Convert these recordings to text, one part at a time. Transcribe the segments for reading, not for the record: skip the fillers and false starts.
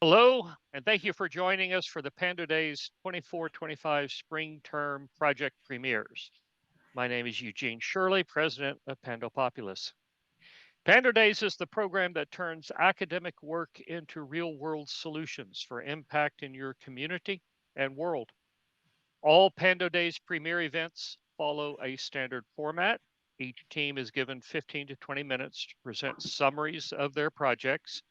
Hello, and thank you for joining us for the Pando Days 24-25 Spring Term Project Premieres. My name is Eugene Shirley, President of Pando Populous. Pando Days is the program that turns academic work into real world solutions for impact in your community and world. All Pando Days premier events follow a standard format. Each team is given 15 to 20 minutes to present summaries of their projects,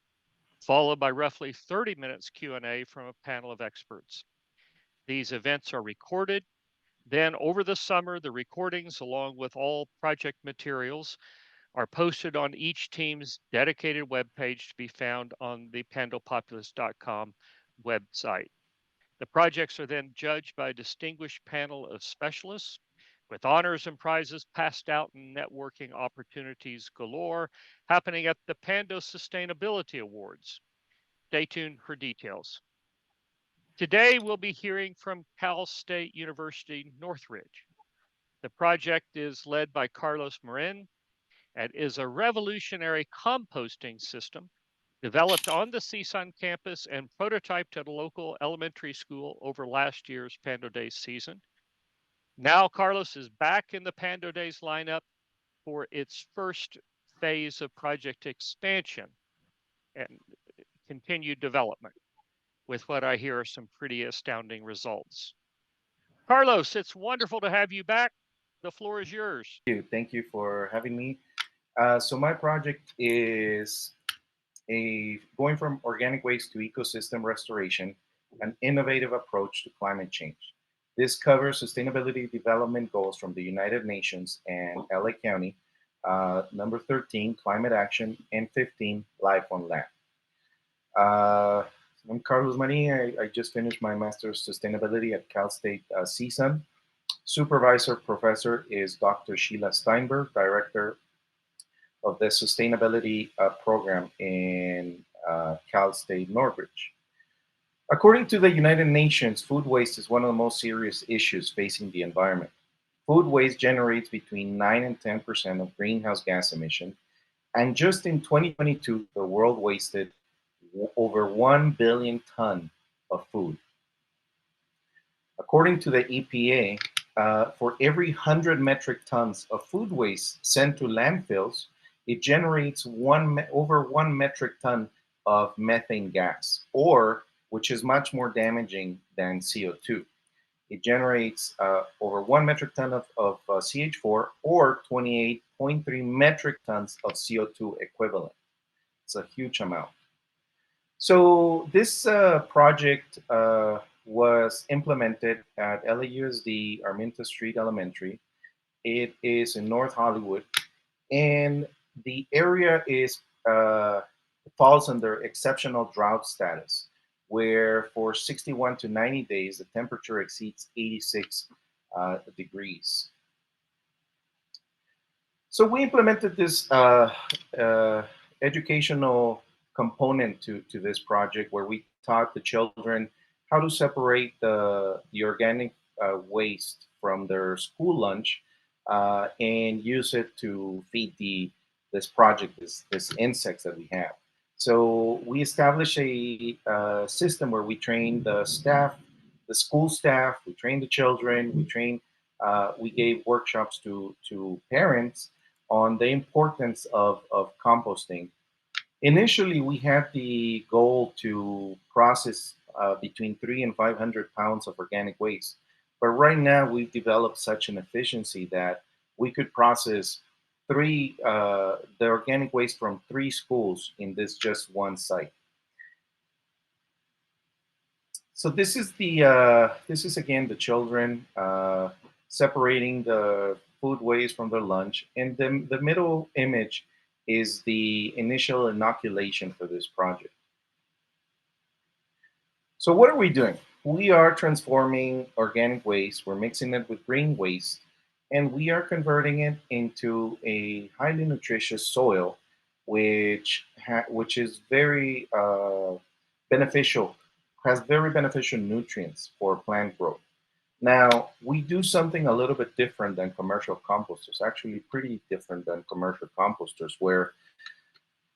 followed by roughly 30 minutes Q&A from a panel of experts. These events are recorded. Then over the summer, the recordings, along with all project materials, are posted on each team's dedicated webpage to be found on the pandopopulous.com website. The projects are then judged by a distinguished panel of specialists with honors and prizes passed out and networking opportunities galore happening at the Pando Sustainability Awards. Stay tuned for details. Today, we'll be hearing from Cal State University Northridge. The project is led by Carlos Marin and is a revolutionary composting system developed on the CSUN campus and prototyped at a local elementary school over last year's Pando Days season. Now, Carlos is back in the Pando Days lineup for its first phase of project expansion and continued development, with what I hear are some pretty astounding results. Carlos, it's wonderful to have you back. The floor is yours. Thank you for having me. So my project is going from organic waste to ecosystem restoration, an innovative approach to climate change. This covers sustainability development goals from the United Nations and LA County, number 13, climate action, and 15, life on land. Uh, I'm Carlos Marin. I just finished my master's sustainability at Cal State CSUN. Supervisor professor is Dr. Sheila Steinberg, director of the sustainability program in Cal State Northridge. According to the United Nations, food waste is one of the most serious issues facing the environment. Food waste generates between 9 and 10% of greenhouse gas emission, and just in 2022, the world wasted over 1 billion ton of food. According to the EPA, for every 100 metric tons of food waste sent to landfills, it generates over 1 metric ton of methane gas, or which is much more damaging than CO2. It generates over 1 metric ton of CH4 or 28.3 metric tons of CO2 equivalent. It's a huge amount. So this project was implemented at LAUSD Arminta Street Elementary. It is in North Hollywood, and the area is falls under exceptional drought status, where for 61 to 90 days the temperature exceeds 86 degrees. So we implemented this educational component to this project where we taught the children how to separate the organic waste from their school lunch and use it to feed this project, this insects that we have. So we established a system where we train the staff, the school staff, we train the children, we gave workshops to parents on the importance of composting. Initially, we had the goal to process between 3 and 500 pounds of organic waste. But right now, we've developed such an efficiency that we could process the organic waste from 3 schools in this just one site. So this is again the children separating the food waste from their lunch, and the middle image is the initial inoculation for this project. So what are we doing? We are transforming organic waste, we're mixing it with green waste, and we are converting it into a highly nutritious soil, which is very beneficial, has very beneficial nutrients for plant growth. Now, we do something a little bit different than commercial composters, actually pretty different than commercial composters, where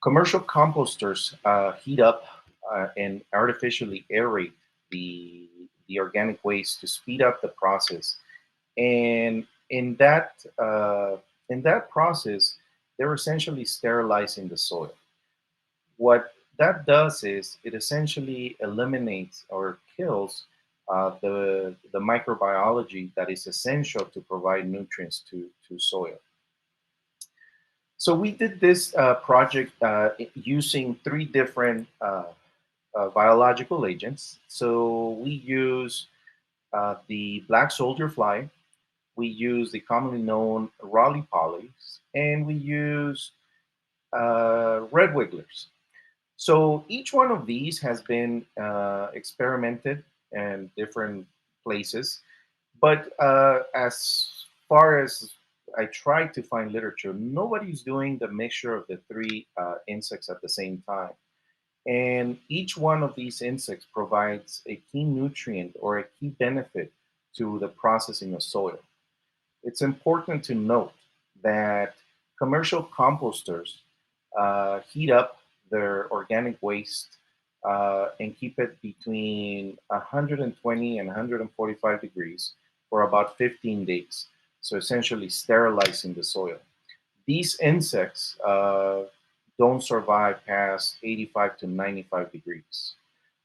commercial composters heat up and artificially aerate the, the organic waste to speed up the process. And in that process, they're essentially sterilizing the soil. What that does is it essentially eliminates or kills the microbiology that is essential to provide nutrients to soil. So we did this project using three different biological agents. So we use the black soldier fly, we use the commonly known Raleigh pollies, and we use red wigglers. So each one of these has been experimented in different places, but as far as I tried to find literature, nobody's doing the mixture of the three insects at the same time. And each one of these insects provides a key nutrient or a key benefit to the processing of soil. It's important to note that commercial composters heat up their organic waste and keep it between 120 and 145 degrees for about 15 days. So essentially sterilizing the soil. These insects don't survive past 85 to 95 degrees.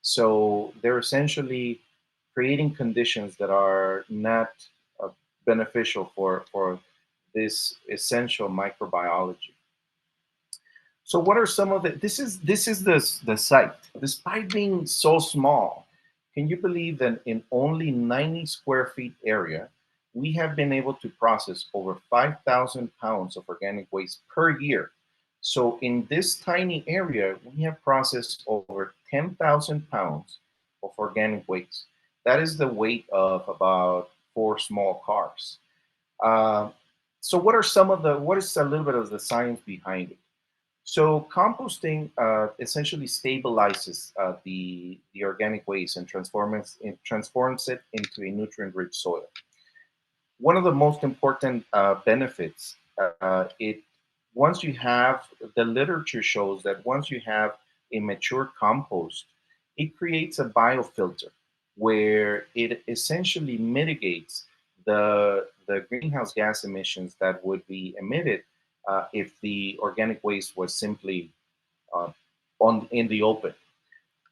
So they're essentially creating conditions that are not uh, beneficial for this essential microbiology. So what are some of the, this is the site. Despite being so small, can you believe that in only 90 square feet area, we have been able to process over 5,000 pounds of organic waste per year. So in this tiny area, we have processed over 10,000 pounds of organic waste. That is the weight of about four small cars. Uh, so what is a little bit of the science behind it? So composting essentially stabilizes the organic waste and transforms it into a nutrient-rich soil. One of the most important benefits, it once you have the literature shows that once you have a mature compost, it creates a biofilter where it essentially mitigates the greenhouse gas emissions that would be emitted if the organic waste was simply uh, on in the open.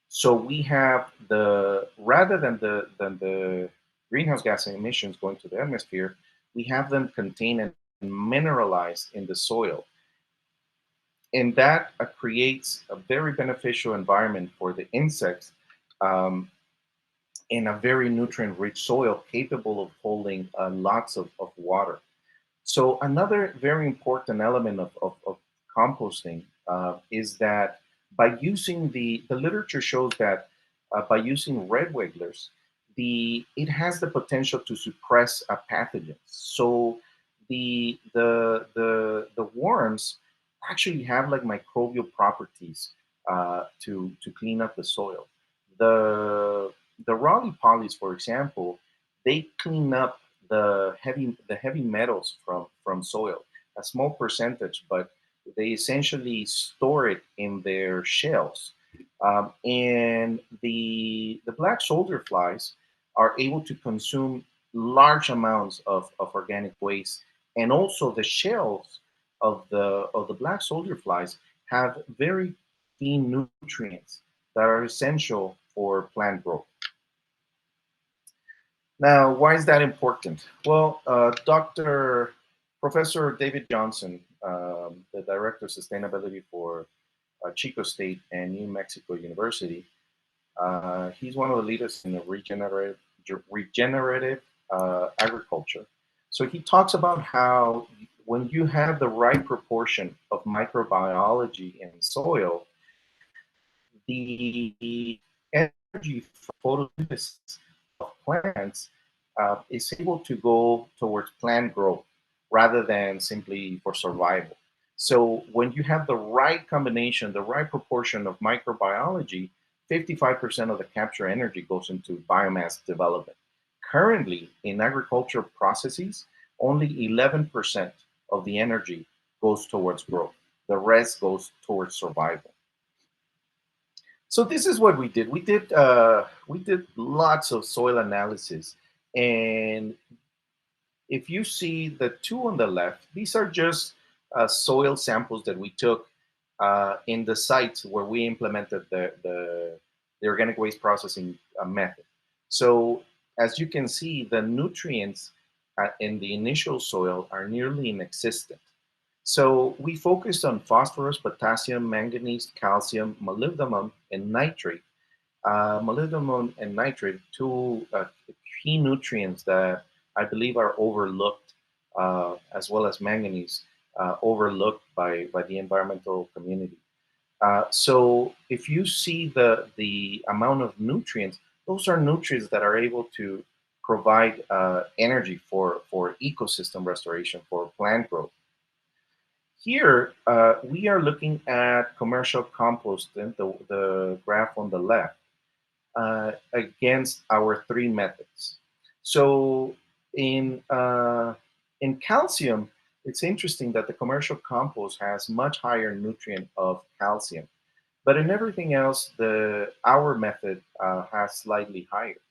So we have the rather than the greenhouse gas emissions going to the atmosphere, we have them contained and mineralized in the soil, and that creates a very beneficial environment for the insects um, in a very nutrient-rich soil capable of holding lots of water. So another very important element of composting is that by using the literature shows that by using red wigglers, it has the potential to suppress pathogens. So the worms actually have like microbial properties to clean up the soil. The the Raleigh polys, for example, they clean up the heavy metals from soil, a small percentage, but they essentially store it in their shells. And the black soldier flies are able to consume large amounts of organic waste, and also the shells of the black soldier flies have very key nutrients that are essential for plant growth. Now, why is that important? Well, Dr. Professor David Johnson, the Director of Sustainability for Chico State and New Mexico University, he's one of the leaders in the regenerative agriculture. So he talks about how when you have the right proportion of microbiology in soil, the energy from photosynthesis of plants is able to go towards plant growth rather than simply for survival. So when you have the right combination, the right proportion of microbiology, 55% of the capture energy goes into biomass development. Currently, in agriculture processes, only 11% of the energy goes towards growth. The rest goes towards survival. So this is what we did. We did lots of soil analysis, and if you see the two on the left, these are just soil samples that we took in the sites where we implemented the organic waste processing method. So as you can see, the nutrients in the initial soil are nearly inexistent. So we focused on phosphorus, potassium, manganese, calcium, molybdenum, and nitrate. Molybdenum and nitrate, two key nutrients that I believe are overlooked, as well as manganese, overlooked by the environmental community. So if you see the amount of nutrients, those are nutrients that are able to provide energy for ecosystem restoration, for plant growth. Here, we are looking at commercial composting, the graph on the left, against our three methods. So in calcium, it's interesting that the commercial compost has much higher nutrient of calcium, but in everything else, the our method has slightly higher.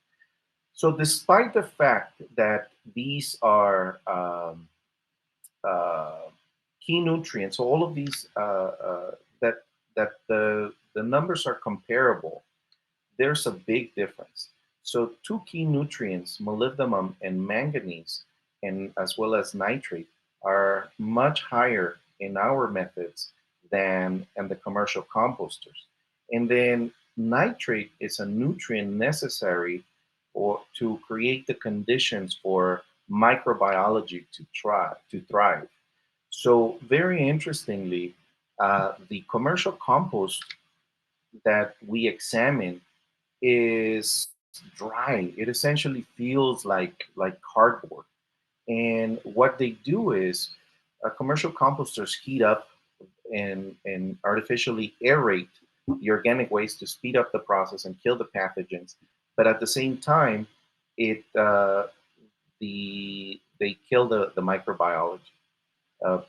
So despite the fact that these are uh, key nutrients, so all of these that the numbers are comparable, there's a big difference. So two key nutrients, molybdenum and manganese, and as well as nitrate, are much higher in our methods than in the commercial composters. And then nitrate is a nutrient necessary or to create the conditions for microbiology to thrive. So very interestingly, the commercial compost that we examine is dry. It essentially feels like cardboard. And what they do is commercial composters heat up and artificially aerate the organic waste to speed up the process and kill the pathogens. But at the same time, it they kill the microbiology. Uh,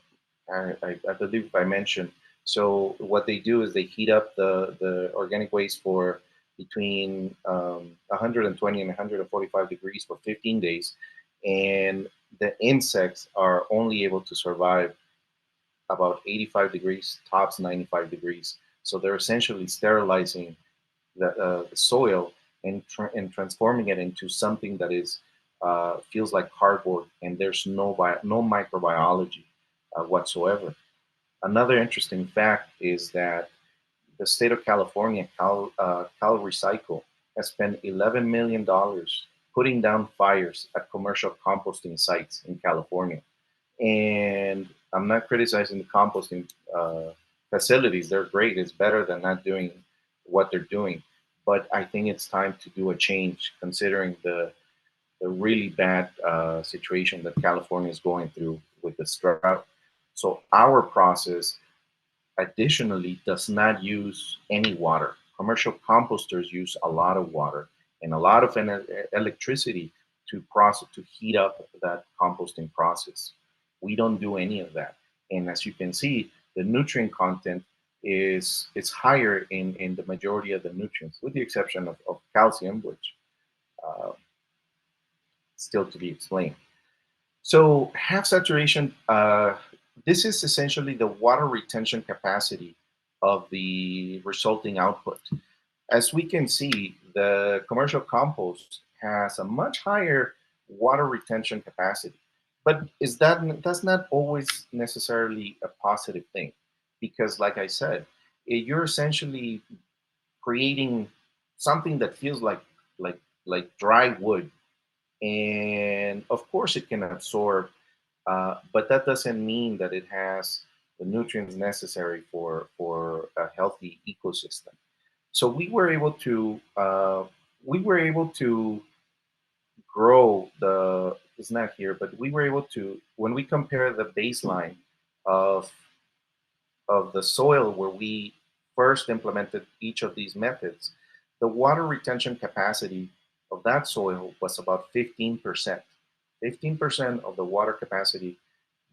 I believe I mentioned. So what they do is they heat up the organic waste for between 120 and 145 degrees for 15 days, and the insects are only able to survive about 85 degrees, tops 95 degrees. So they're essentially sterilizing the soil and transforming it into something that is feels like cardboard, and there's no microbiology whatsoever. Another interesting fact is that the state of California, Cal Recycle, has spent $11 million putting down fires at commercial composting sites in California. And I'm not criticizing the composting facilities; they're great. It's better than not doing what they're doing. But I think it's time to do a change, considering the really bad situation that California is going through with the drought. So our process additionally does not use any water. Commercial composters use a lot of water and a lot of electricity to process to heat up that composting process. We don't do any of that. And as you can see, the nutrient content is higher in the majority of the nutrients, with the exception of calcium, which uh, still to be explained. So half saturation, this is essentially the water retention capacity of the resulting output. As we can see, the commercial compost has a much higher water retention capacity. But that's not always necessarily a positive thing, because like I said, you're essentially creating something that feels like like dry wood, and of course it can absorb, but that doesn't mean that it has the nutrients necessary for a healthy ecosystem. So we were able to grow the it's not here, but we were able to, when we compare the baseline of of the soil where we first implemented each of these methods, the water retention capacity of that soil was about 15%. 15% of the water capacity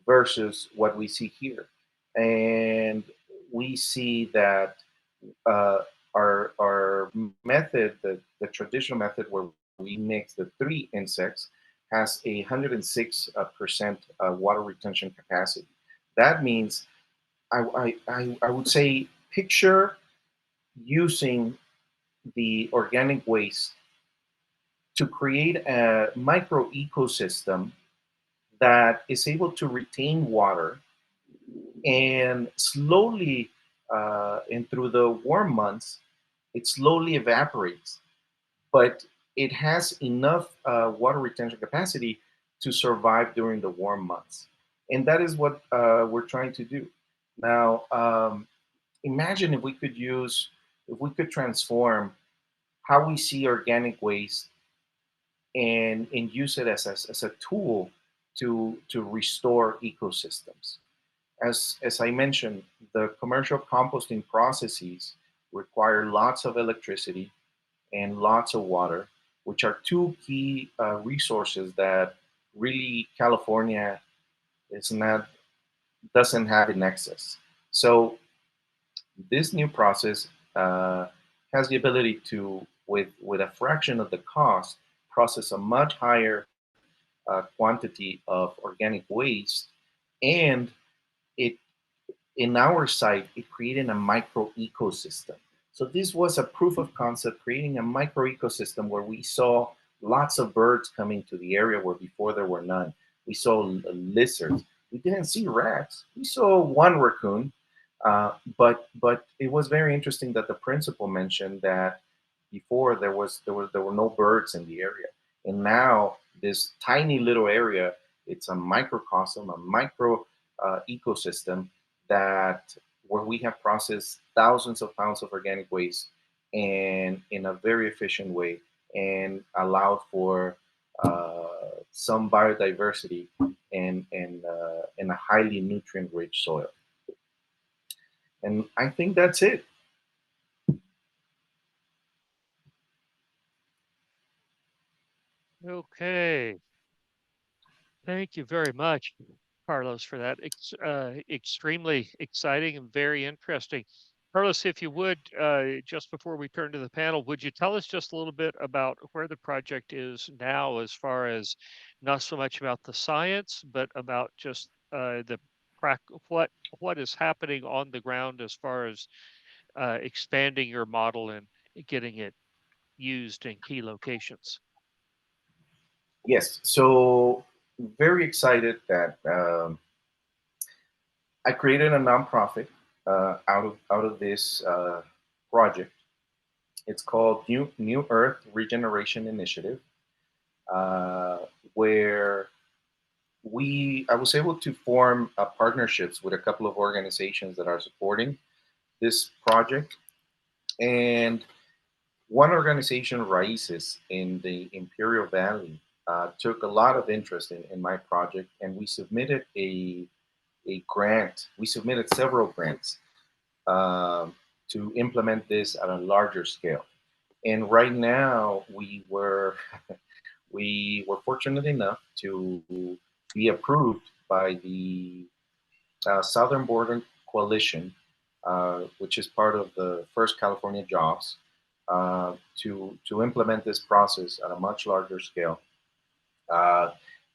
versus what we see here. And we see that uh, our method, the traditional method where we mix the three insects, has 106% water retention capacity. That means I would say picture using the organic waste to create a micro ecosystem that is able to retain water and slowly, and through the warm months, it slowly evaporates, but it has enough water retention capacity to survive during the warm months. And that is what we're trying to do. Now, imagine if we could transform how we see organic waste and use it as a tool to restore ecosystems. As I mentioned, the commercial composting processes require lots of electricity and lots of water, which are two key resources that really California is not doesn't have in excess. So this new process has the ability to, with a fraction of the cost, process a much higher quantity of organic waste, and it in our site, it created a micro ecosystem. So this was a proof of concept, creating a micro ecosystem where we saw lots of birds coming to the area where before there were none. We saw lizards. We didn't see rats. We saw one raccoon, but it was very interesting that the principal mentioned that before there were no birds in the area, and now this tiny little area, it's a microcosm, a micro ecosystem that where we have processed thousands of pounds of organic waste and in a very efficient way and allowed for some biodiversity and in a highly nutrient rich soil. And I think that's it. Okay. Thank you very much, Carlos, for that. Extremely exciting and very interesting. Carlos, if you would, just before we turn to the panel, would you tell us just a little bit about where the project is now, as far as not so much about the science, but about just the prac what is happening on the ground as far as expanding your model and getting it used in key locations? Yes, so very excited that I created a nonprofit out of this project. It's called New Earth Regeneration Initiative, uh, where I was able to form partnerships with a couple of organizations that are supporting this project. And one organization, Raices, in the Imperial Valley, took a lot of interest in my project, and we submitted a grant. We submitted several grants to implement this at a larger scale. And right now, we were fortunate enough to be approved by the Southern Border Coalition, which is part of the First California Jobs, to implement this process at a much larger scale, uh,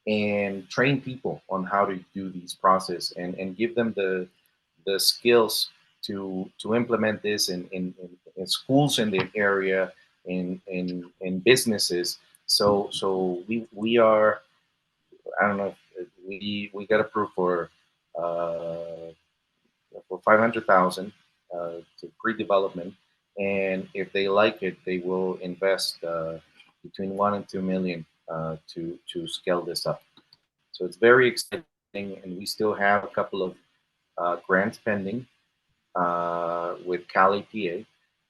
and train people on how to do these process and give them the skills to implement this in schools in the area, in businesses. We are, I don't know, we got approved for 500,000 to pre-development, and if they like it, they will invest between 1 and 2 million to scale this up. So it's very exciting, and we still have a couple of grants pending with Cali, PA.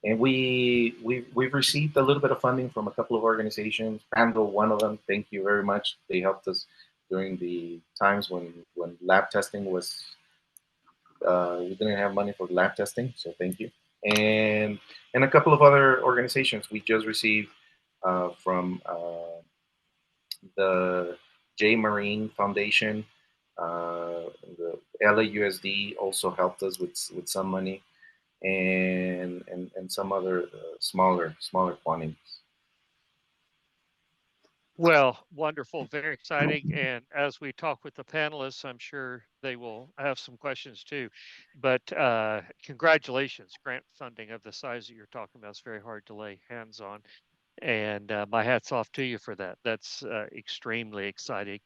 And we've received a little bit of funding from a couple of organizations. Pando, one of them. Thank you very much. They helped us during the times when lab testing was we didn't have money for lab testing, so thank you. And and a couple of other organizations we just received from the J Marine Foundation. The LAUSD also helped us with some money, and some other smaller quantities. Well, wonderful, very exciting. And as we talk with the panelists, I'm sure they will have some questions too. But congratulations, grant funding of the size that you're talking about is very hard to lay hands on. And my hat's off to you for that. That's extremely exciting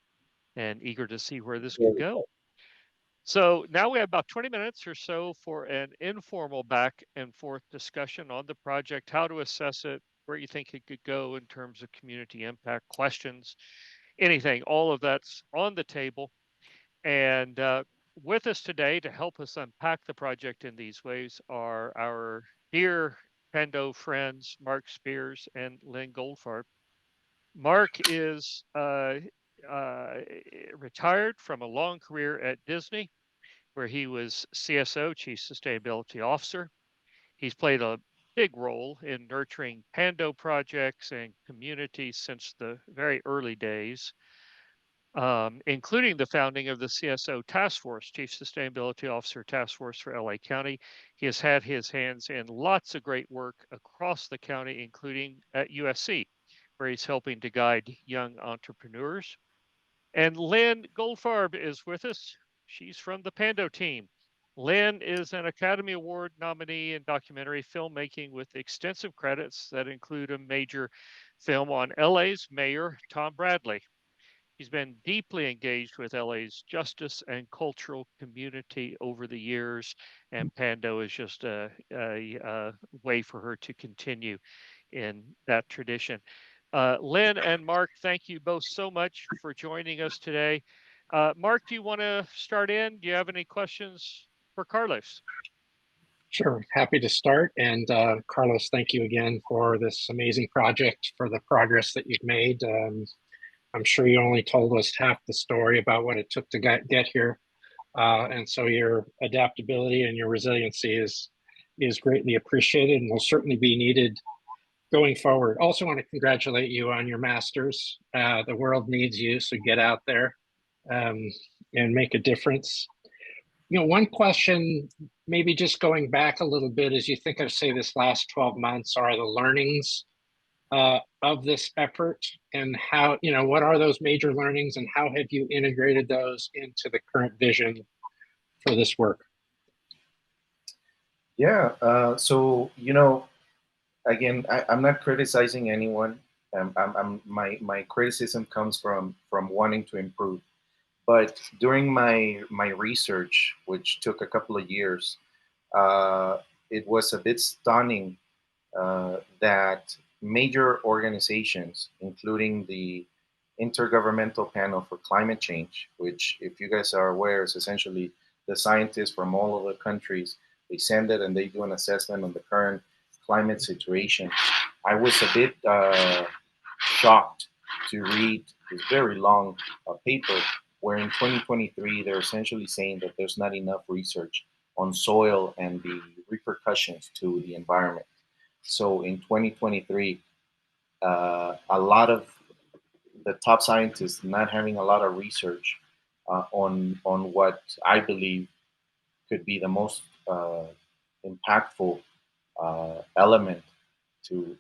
and eager to see where this could go. So now we have about 20 minutes or so for an informal back and forth discussion on the project, how to assess it, where you think it could go in terms of community impact, questions, anything. All of that's on the table. And with us today to help us unpack the project in these ways are our dear Pando friends, Mark Spears and Lynn Goldfarb. Mark is uh, retired from a long career at Disney where he was CSO, Chief Sustainability Officer. He's played a big role in nurturing Pando projects and communities since the very early days, including the founding of the CSO Task Force, Chief Sustainability Officer Task Force for LA County. He has had his hands in lots of great work across the county, including at USC, where he's helping to guide young entrepreneurs. And Lynn Goldfarb is with us. She's from the Pando team. Lynn is an Academy Award nominee in documentary filmmaking with extensive credits that include a major film on LA's Mayor Tom Bradley. He's been deeply engaged with LA's justice and cultural community over the years, and Pando is just a way for her to continue in that tradition. Lynn and Mark, thank you both so much for joining us today. Mark, do you want to start in? Do you have any questions for Carlos? Sure, happy to start. And Carlos, thank you again for this amazing project, for the progress that you've made. I'm sure you only told us half the story about what it took to get here. And so your adaptability and your resiliency is greatly appreciated and will certainly be needed going forward. Also want to congratulate you on your masters. The world needs you, so get out there um, and make a difference. One question, maybe just going back a little bit as you think of, say, this last 12 months, are the learnings of this effort, and how, what are those major learnings and how have you integrated those into the current vision for this work? Yeah. So again, I'm not criticizing anyone. My criticism comes from wanting to improve. But during my research, which took a couple of years, it was a bit stunning that major organizations, including the Intergovernmental Panel for Climate Change, which, if you guys are aware, is essentially the scientists from all of the countries. They send it and they do an assessment on the current climate situation. I was a bit shocked to read this very long paper where in 2023 they're essentially saying that there's not enough research on soil and the repercussions to the environment. So in 2023, a lot of the top scientists not having a lot of research on what I believe could be the most impactful element to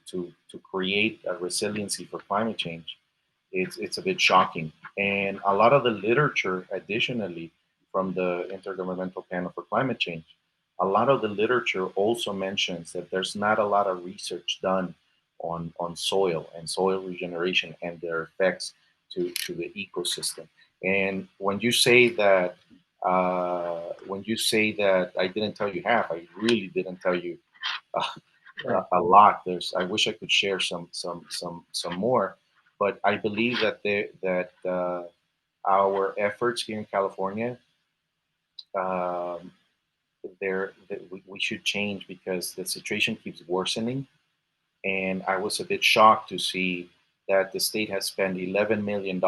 create a resiliency for climate change. It's a bit shocking, and a lot of the literature, additionally, from the Intergovernmental Panel for Climate Change, a lot of the literature also mentions that there's not a lot of research done on soil and soil regeneration and their effects to the ecosystem. And when you say that I didn't tell you half, I really didn't tell you a lot. I wish I could share some more, but I believe that our efforts here in California, um, we should change because the situation keeps worsening. And I was a bit shocked to see that the state has spent $11 million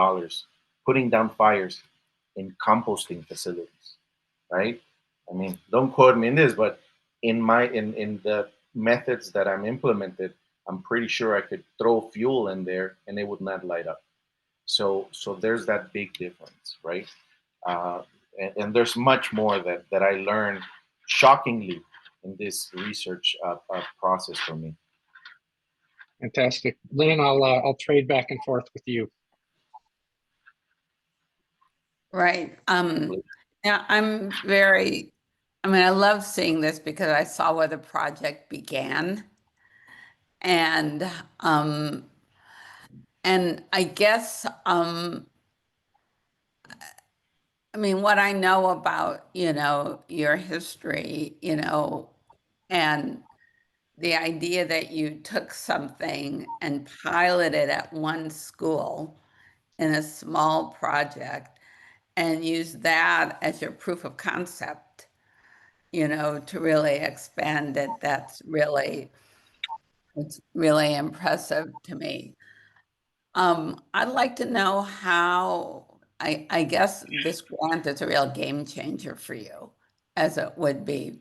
putting down fires in composting facilities, right? I mean, don't quote me in this, but in the methods that I'm implemented, I'm pretty sure I could throw fuel in there and it would not light up. So there's that big difference, right? Uh, and there's much more that I learned shockingly this research process for me. Fantastic. Lynn, I'll trade back and forth with you. Right. Yeah, I love seeing this because I saw where the project began. And I guess, what I know about, your history, and the idea that you took something and piloted at one school in a small project and used that as your proof of concept, to really expand it, it's really impressive to me. I'd like to know how, I guess this grant is a real game changer for you, as it would be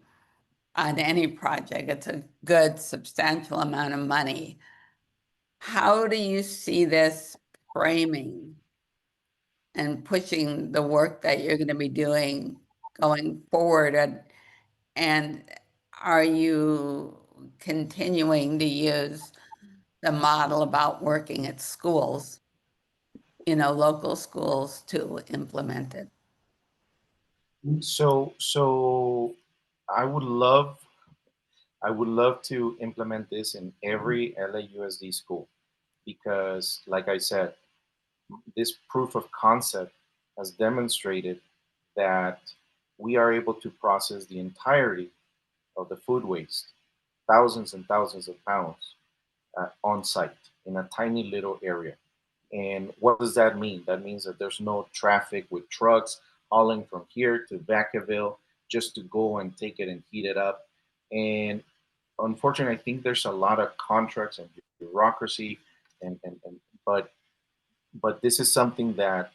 on any project. It's a good, substantial amount of money. How do you see this framing and pushing the work that you're going to be doing going forward? And are you continuing to use the model about working at schools, local schools, to implement it? So I would love to implement this in every LAUSD school because, like I said, this proof of concept has demonstrated that we are able to process the entirety of the food waste, thousands and thousands of pounds, on site in a tiny little area. And what does that mean? That means that there's no traffic with trucks hauling from here to Vacaville just to go and take it and heat it up. And unfortunately, I think there's a lot of contracts and bureaucracy, and but this is something that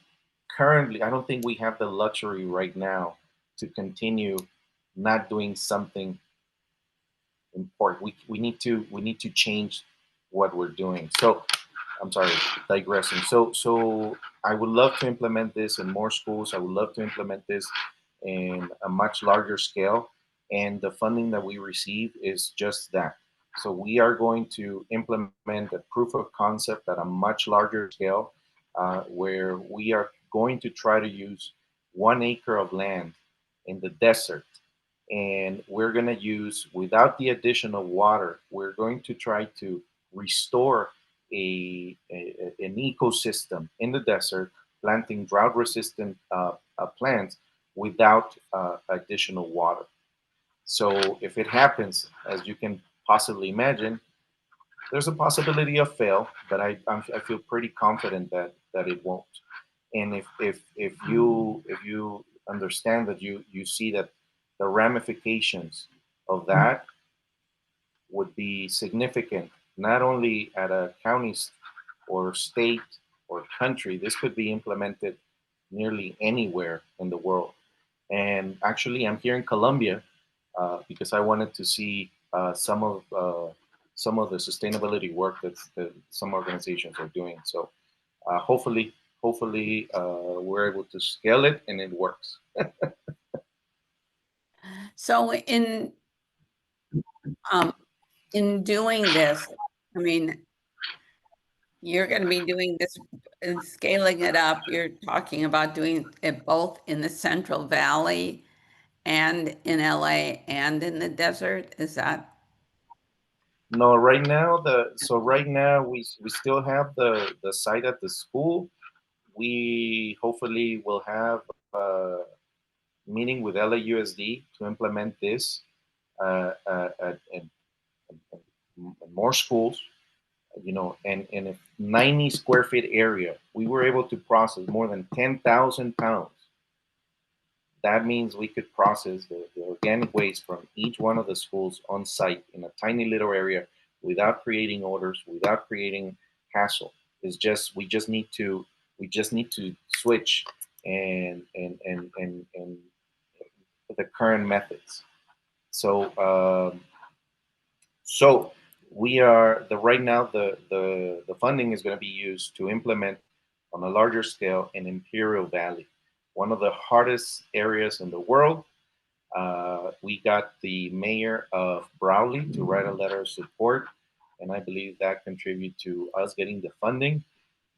currently I don't think we have the luxury right now to continue not doing something important. We need to change what we're doing. So I'm sorry, digressing. So I would love to implement this in more schools. I would love to implement this in a much larger scale. And the funding that we receive is just that. So we are going to implement a proof of concept at a much larger scale, where we are going to try to use 1 acre of land in the desert, and we're going to use, without the addition of water, we're going to try to restore an ecosystem in the desert, planting drought resistant plants without additional water. So if it happens, as you can possibly imagine, there's a possibility of fail, but I feel pretty confident that it won't. And if you understand that, you see that the ramifications of that would be significant, not only at a county or state or country. This could be implemented nearly anywhere in the world. And actually, I'm here in Colombia because I wanted to see some of the sustainability work that some organizations are doing. So hopefully, we're able to scale it and it works. So in doing this, I mean, you're going to be doing this and scaling it up. You're talking about doing it both in the Central Valley and in LA and in the desert. Is that? No, right now we still have the site at the school. We hopefully will have a meeting with LAUSD to implement this at more schools. And in a 90 square feet area, we were able to process more than 10,000 pounds. That means we could process the organic waste from each one of the schools on site in a tiny little area without creating odors, without creating hassle. It's just we just need to switch and the current methods. So we are the right now the funding is going to be used to implement on a larger scale in Imperial Valley, one of the hardest areas in the world. We got the mayor of Browley to write a letter of support, and I believe that contributed to us getting the funding.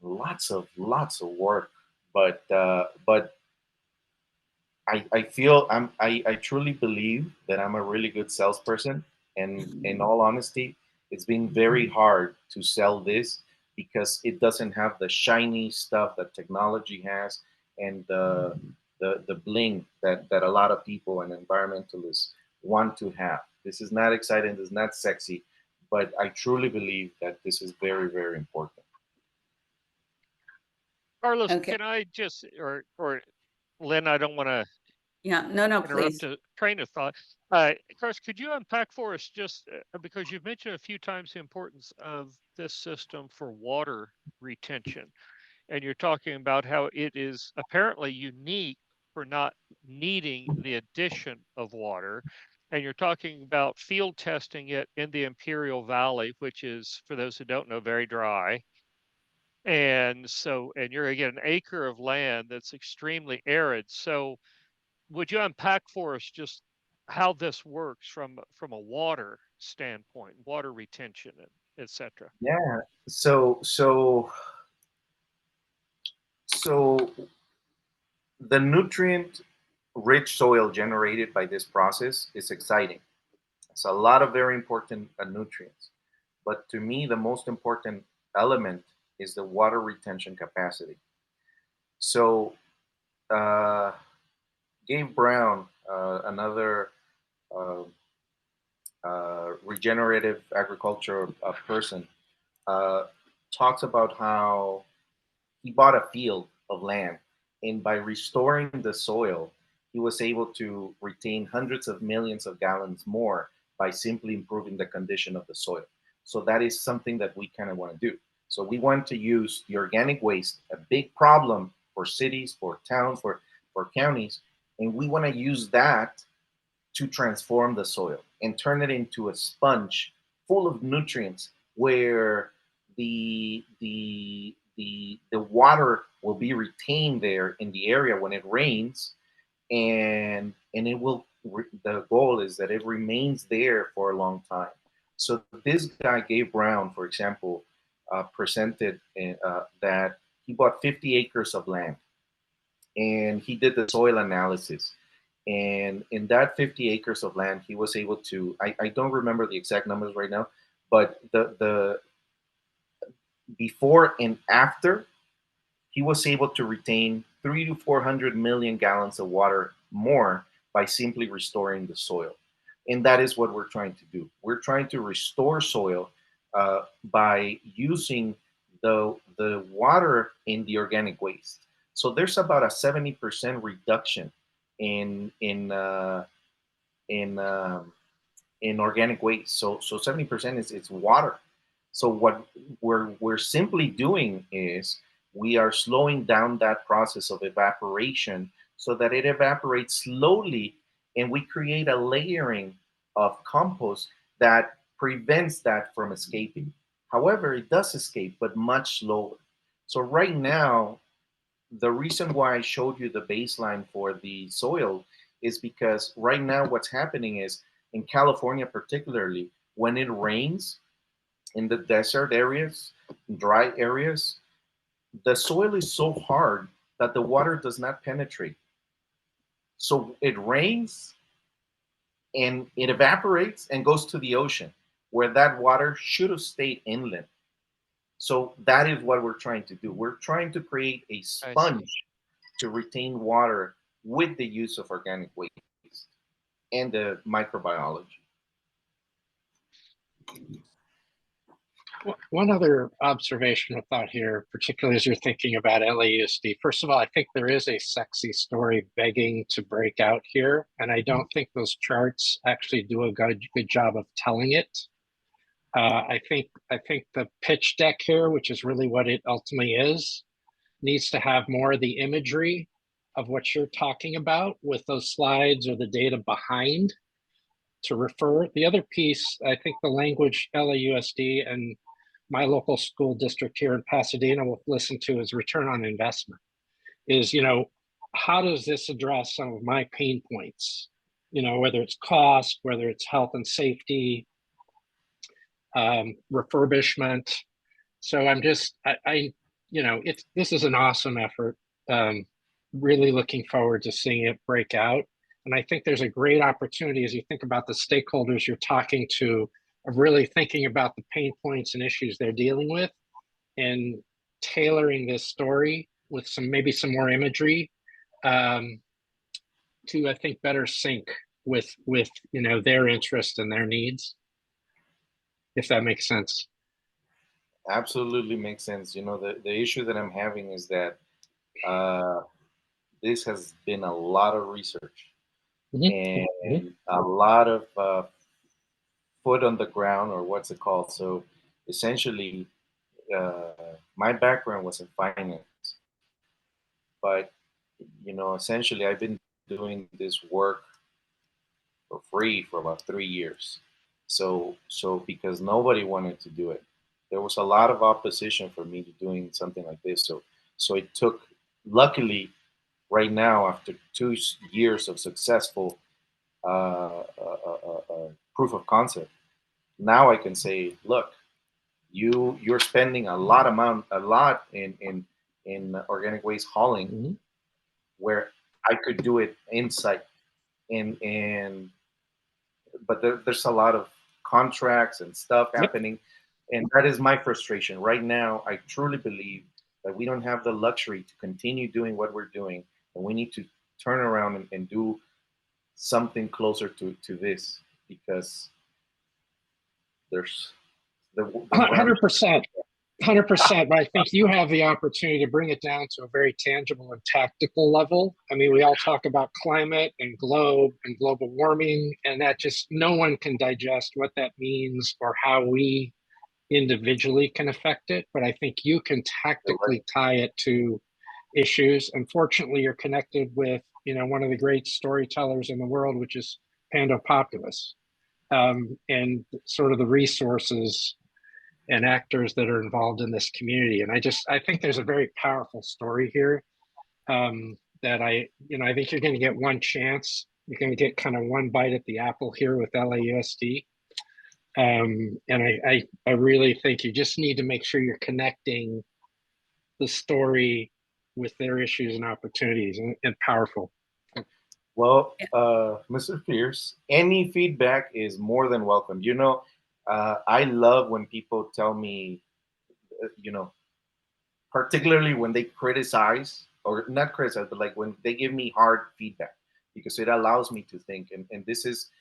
Lots of work, but I feel I truly believe that I'm a really good salesperson, and in all honesty, it's been very hard to sell this because it doesn't have the shiny stuff that technology has, and the bling that a lot of people and environmentalists want to have. This is not exciting, this is not sexy, but I truly believe that this is very important. Carlos, Okay. can I just, or Lynn, I don't want to Yeah, no, interrupt please. a train of thought. Carlos, could you unpack for us just because you've mentioned a few times the importance of this system for water retention, and you're talking about how it is apparently unique for not needing the addition of water. And you're talking about field testing it in the Imperial Valley, which is, for those who don't know, very dry. And so, and you're again an acre of land that's extremely arid. So, would you unpack for us just how this works from a water standpoint, water retention, and et cetera? Yeah. So the nutrient rich soil generated by this process is exciting. It's a lot of very important nutrients. But to me, the most important element is the water retention capacity. So, uh, Gabe Brown, another uh, regenerative agriculture person, uh, talks about how he bought a field of land, and by restoring the soil, he was able to retain hundreds of millions of gallons more by simply improving the condition of the soil. So that is something that we kind of want to do. So we want to use the organic waste, a big problem for cities, for towns, for counties, and we want to use that to transform the soil and turn it into a sponge full of nutrients where the water will be retained there in the area when it rains, and it will the goal is that it remains there for a long time. So this guy Gabe Brown, for example, presented that he bought 50 acres of land, and he did the soil analysis. And in that 50 acres of land, he was able to, I don't remember the exact numbers right now, but the before and after, he was able to retain 300 to 400 million gallons of water more by simply restoring the soil. And that is what we're trying to do. We're trying to restore soil by using the water in the organic waste. So there's about a 70% reduction in in uh, in in organic waste. So 70% is it's water. So what we're simply doing is we are slowing down that process of evaporation so that it evaporates slowly, and we create a layering of compost that prevents that from escaping. However, it does escape, but much slower. So right now, the reason why I showed you the baseline for the soil is because right now what's happening is in California, particularly when it rains in the desert areas, dry areas, the soil is so hard that the water does not penetrate. So it rains and it evaporates and goes to the ocean where that water should have stayed inland. So that is what we're trying to do. We're trying to create a I see. sponge to retain water with the use of organic waste and the microbiology. One other observation or thought here, particularly as you're thinking about LAUSD. First of all, I think there is a sexy story begging to break out here, and I don't think those charts actually do a good job of telling it. I think the pitch deck here, which is really what it ultimately is, needs to have more of the imagery of what you're talking about with those slides or the data behind to refer. The other piece, I think the language LAUSD and my local school district here in Pasadena will listen to is return on investment. Is, how does this address some of my pain points? whether it's cost, whether it's health and safety, refurbishment. So I'm just, this is an awesome effort. Really looking forward to seeing it break out. And I think there's a great opportunity as you think about the stakeholders you're talking to, of really thinking about the pain points and issues they're dealing with, and tailoring this story with maybe some more imagery, to, I think, better sync with their interest and their needs, if that makes sense. Absolutely makes sense. The issue that I'm having is that this has been a lot of research Mm-hmm. and a lot of foot on the ground, or what's it called. So essentially, my background was in finance, but essentially, I've been doing this work for free for about 3 years. So because nobody wanted to do it, there was a lot of opposition for me to doing something like this. So it took, luckily, right now, after 2 years of successful proof of concept, now I can say, look, you're spending a lot in organic waste hauling, Mm-hmm. where I could do it inside, and but there's a lot of contracts and stuff happening, and that is my frustration right now. I truly believe that we don't have the luxury to continue doing what we're doing, and we need to turn around and do something closer to this, because there's the 100%. 100%, but I think you have the opportunity to bring it down to a very tangible and tactical level. I mean, we all talk about climate and globe and global warming, and that just, no one can digest what that means or how we individually can affect it. But I think you can tactically tie it to issues. Unfortunately, you're connected with, one of the great storytellers in the world, which is Pando Populus, and sort of the resources and actors that are involved in this community. And I think there's a very powerful story here, that I think you're going to get one chance. You're going to get kind of one bite at the apple here with LAUSD. And I really think you just need to make sure you're connecting the story with their issues and opportunities, and powerful. Well, Mr. Pierce, any feedback is more than welcome. I love when people tell me, you know, particularly when they criticize, or not criticize, but like when they give me hard feedback, because it allows me to think. And this is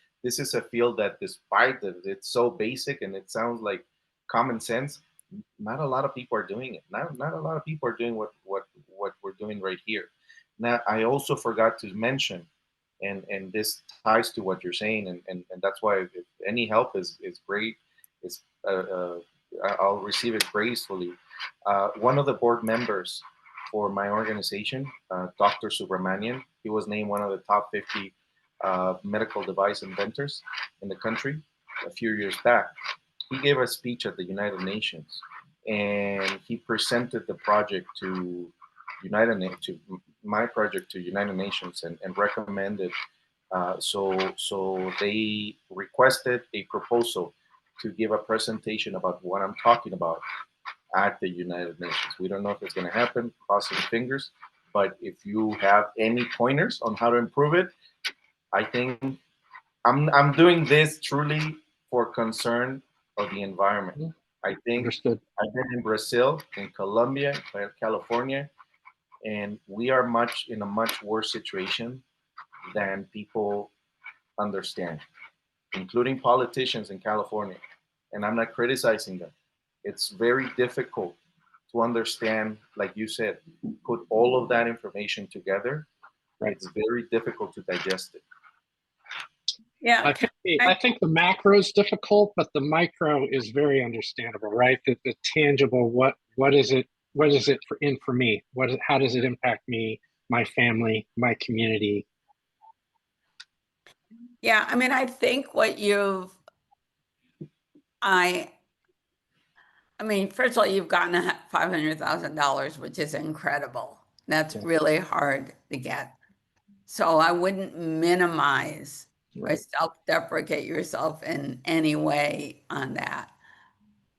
a field that, despite that it's so basic and it sounds like common sense, not a lot of people are doing it. Not a lot of people are doing what we're doing right here. Now, I also forgot to mention, and this ties to what you're saying, and that's why, if any help is great, is I'll receive it gracefully. One of the board members for my organization, Dr. Subramanian, he was named one of the top 50 medical device inventors in the country a few years back. He gave a speech at the United Nations, and he presented the project to my project to United Nations, and recommended. So they requested a proposal to give a presentation about what I'm talking about at the United Nations. We don't know if it's going to happen, crossing fingers, but if you have any pointers on how to improve it, I think I'm doing this truly for concern of the environment. I think Understood. I've been in Brazil, in Colombia, California, and we are in a much worse situation than people understand, including politicians in California. And I'm not criticizing them. It's very difficult to understand, like you said, put all of that information together. Right. It's very difficult to digest it. Yeah. I think the macro is difficult, but the micro is very understandable, right? The tangible, what is it for me? How does it impact me, my family, my community? Yeah, I mean, I think I mean, first of all, you've gotten $500,000, which is incredible. That's really hard to get. So I wouldn't minimize or self-deprecate yourself in any way on that.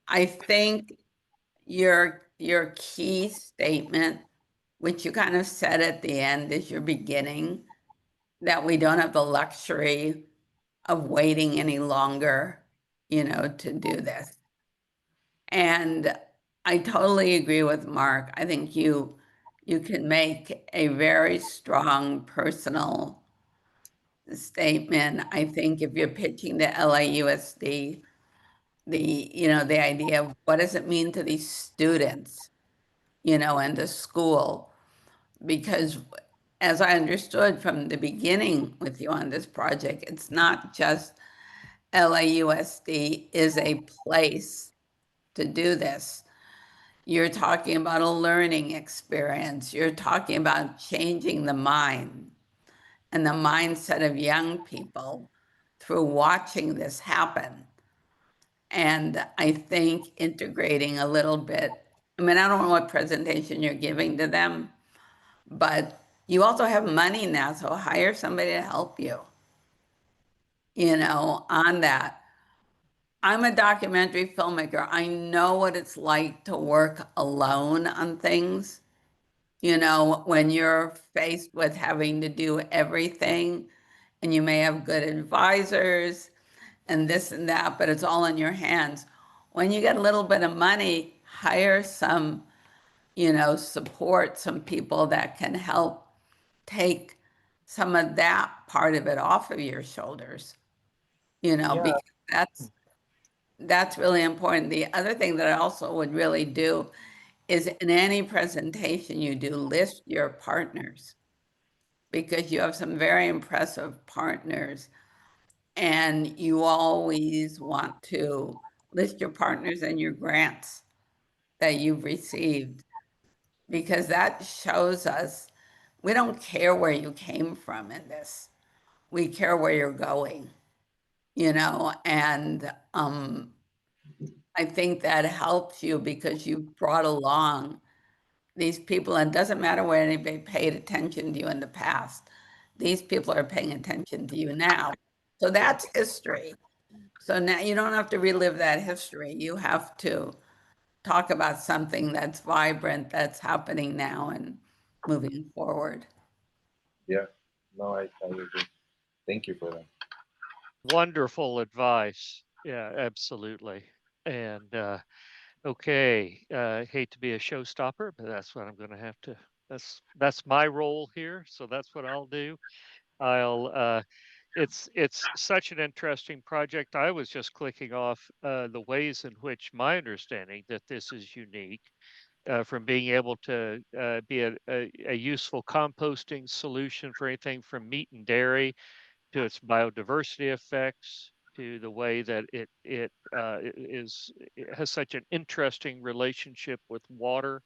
I think your key statement, which you kind of said at the end, is your beginning, that we don't have the luxury of waiting any longer, to do this. And I totally agree with Mark. I think you can make a very strong personal statement. I think if you're pitching to LAUSD, the idea of what does it mean to these students, and to school, because as I understood from the beginning with you on this project, it's not just LAUSD is a place to do this. You're talking about a learning experience. You're talking about changing the mind and the mindset of young people through watching this happen. And I think integrating a little bit, I mean, I don't know what presentation you're giving to them, but you also have money now, so hire somebody to help you, on that. I'm a documentary filmmaker. I know what it's like to work alone on things. When you're faced with having to do everything, and you may have good advisors and this and that, but it's all in your hands. When you get a little bit of money, hire some, support, some people that can help take some of that part of it off of your shoulders, Yeah. because that's really important. The other thing that I also would really do is in any presentation you do, list your partners, because you have some very impressive partners, and you always want to list your partners and your grants that you've received, because that shows us we don't care where you came from in this. We care where you're going, and I think that helps you because you've brought along these people, and it doesn't matter where anybody paid attention to you in the past. These people are paying attention to you now. So that's history. So now you don't have to relive that history. You have to talk about something that's vibrant, that's happening now and moving forward. Yeah. No, I agree. Thank you for that. Wonderful advice. Yeah, absolutely. And okay, hate to be a showstopper, but that's what I'm going to have to. That's my role here, so that's what I'll do. I'll. It's such an interesting project. I was just clicking off the ways in which my understanding that this is unique, from being able to be a useful composting solution for anything from meat and dairy, to its biodiversity effects, to the way that it has such an interesting relationship with water,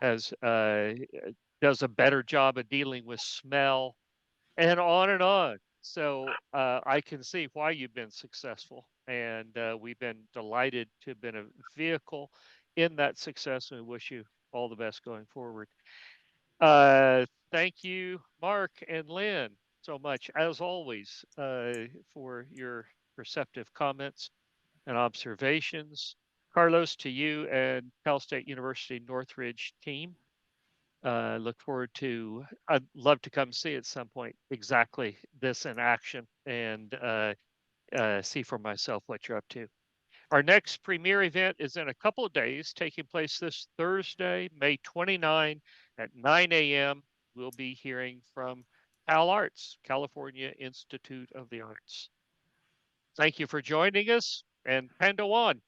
has does a better job of dealing with smell, and on and on. So I can see why you've been successful, and we've been delighted to have been a vehicle in that success, and we wish you all the best going forward. Thank you, Mark and Lynn, so much, as always, for your perceptive comments and observations. Carlos, to you and Cal State University Northridge team. Look forward to, I'd love to come see at some point exactly this in action, and see for myself what you're up to. Our next premiere event is in a couple of days, taking place this Thursday, May 29 at 9 a.m. We'll be hearing from Cal Arts, California Institute of the Arts. Thank you for joining us, and Pando on.